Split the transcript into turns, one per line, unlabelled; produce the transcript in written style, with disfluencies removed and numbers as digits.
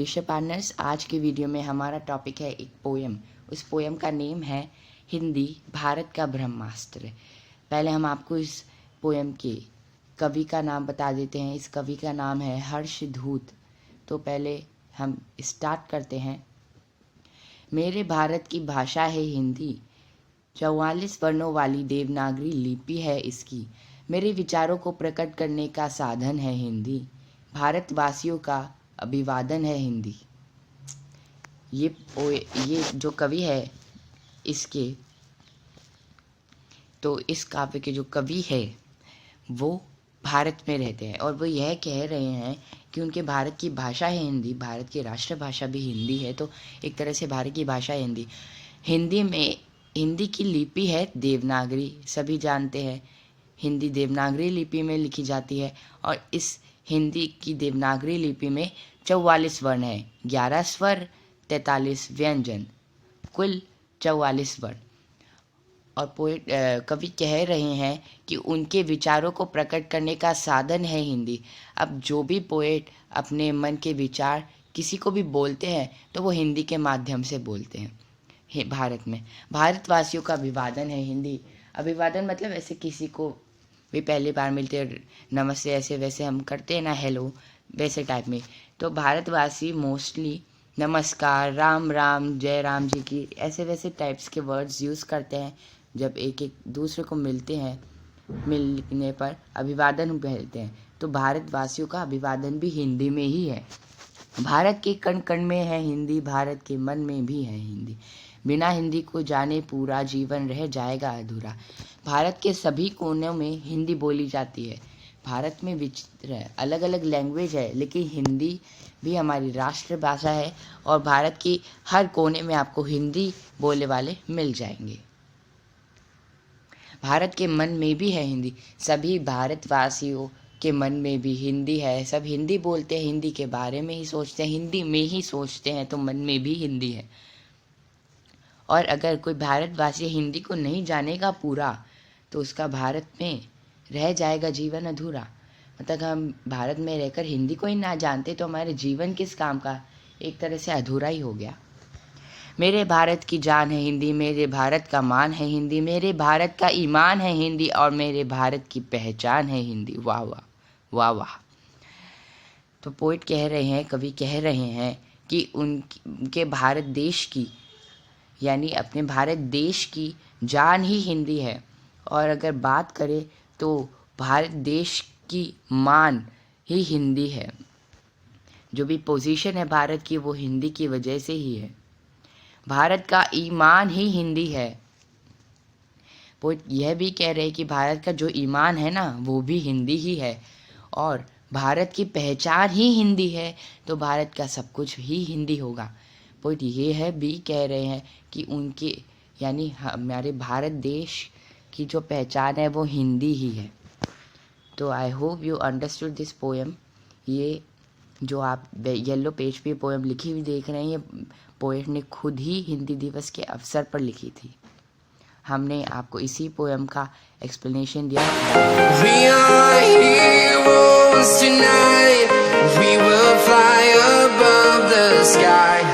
English partners. आज की video में हमारा टॉपिक है एक पोएम। उस पोएम का नेम है हिंदी भारत का ब्रह्मास्त्र। पहले हम आपको इस पोएम के कवि का नाम बता देते हैं। इस कवि का नाम है हर्षधूत। तो पहले हम स्टार्ट करते हैं। मेरे भारत की भाषा है हिंदी, 44 वर्णों वाली देवनागरी लिपि है इसकी। मेरे विचारों को प्रकट करने का साधन है हिंदी, भारतवासियों का अभिवादन है हिंदी। ये जो कवि है इसके, तो इस काव्य के जो कवि है वो भारत में रहते हैं और वो यह कह रहे हैं कि उनके भारत की भाषा है हिंदी, भारत की राष्ट्रभाषा भी हिंदी है। तो एक तरह से भारत की भाषा है हिंदी। हिंदी की लिपि है देवनागरी, सभी जानते हैं हिंदी देवनागरी लिपि में लिखी जाती है। और इस हिंदी की देवनागरी लिपि में 44 वर्ण है, 11 स्वर, 43 व्यंजन, कुल 44 वर्ण। और कवि कह रहे हैं कि उनके विचारों को प्रकट करने का साधन है हिंदी। अब जो भी पोएट अपने मन के विचार किसी को भी बोलते हैं तो वो हिंदी के माध्यम से बोलते हैं। भारत में भारतवासियों का अभिवादन है हिंदी। अभिवादन मतलब ऐसे किसी को भी पहली बार मिलते हैं, नमस्ते ऐसे वैसे हम करते हैं ना, हेलो, वैसे टाइप में। तो भारतवासी मोस्टली नमस्कार, राम राम, जय राम जी की, ऐसे वैसे टाइप्स के वर्ड्स यूज़ करते हैं जब एक दूसरे को मिलते हैं। मिलने पर अभिवादन कहते हैं। तो भारतवासियों का अभिवादन भी हिंदी में ही है। भारत के कण कण में है हिंदी, भारत के मन में भी है हिंदी। बिना हिंदी को जाने पूरा जीवन रह जाएगा अधूरा। भारत के सभी कोनों में हिंदी बोली जाती है। भारत में विचित्र है, अलग अलग लैंग्वेज है, लेकिन हिंदी भी हमारी राष्ट्रभाषा है और भारत की हर कोने में आपको हिंदी बोलने वाले मिल जाएंगे। भारत के मन में भी है हिंदी, सभी भारतवासियों के मन में भी हिंदी है। सब हिंदी बोलते हैं, हिंदी के बारे में ही सोचते हैं, हिंदी में ही सोचते हैं, तो मन में भी हिंदी है। और अगर कोई भारतवासी हिंदी को नहीं जानेगा पूरा तो उसका भारत में रह जाएगा जीवन अधूरा। मतलब हम भारत में रहकर हिंदी को ही ना जानते तो हमारे जीवन किस काम का, एक तरह से अधूरा ही हो गया। मेरे भारत की जान है हिंदी, मेरे भारत का मान है हिंदी, मेरे भारत का ईमान है हिंदी और मेरे भारत की पहचान है हिंदी। वाह वाह वाह वाह। तो पोइट कह रहे हैं, कवि कह रहे हैं कि उनके भारत देश की, यानी अपने भारत देश की जान ही हिंदी है। और अगर बात करें तो भारत देश की मान ही हिंदी है। जो भी पोजीशन है भारत की वो हिंदी की वजह से ही है। भारत का ईमान ही हिंदी है। वो यह भी कह रहे हैं कि भारत का जो ईमान है ना वो भी हिंदी ही है और भारत की पहचान ही हिंदी है। तो भारत का सब कुछ ही हिंदी होगा। पोइट ये है भी कह रहे हैं कि उनके, यानी हमारे भारत देश की जो पहचान है वो हिंदी ही है। तो I hope you understood this poem. ये जो आप येलो पेज पे पोएम लिखी हुई देख रहे हैं, ये पोएट ने खुद ही हिंदी दिवस के अवसर पर लिखी थी। हमने आपको इसी पोएम का एक्सप्लेनेशन दिया। We are heroes tonight. We will fly above the sky.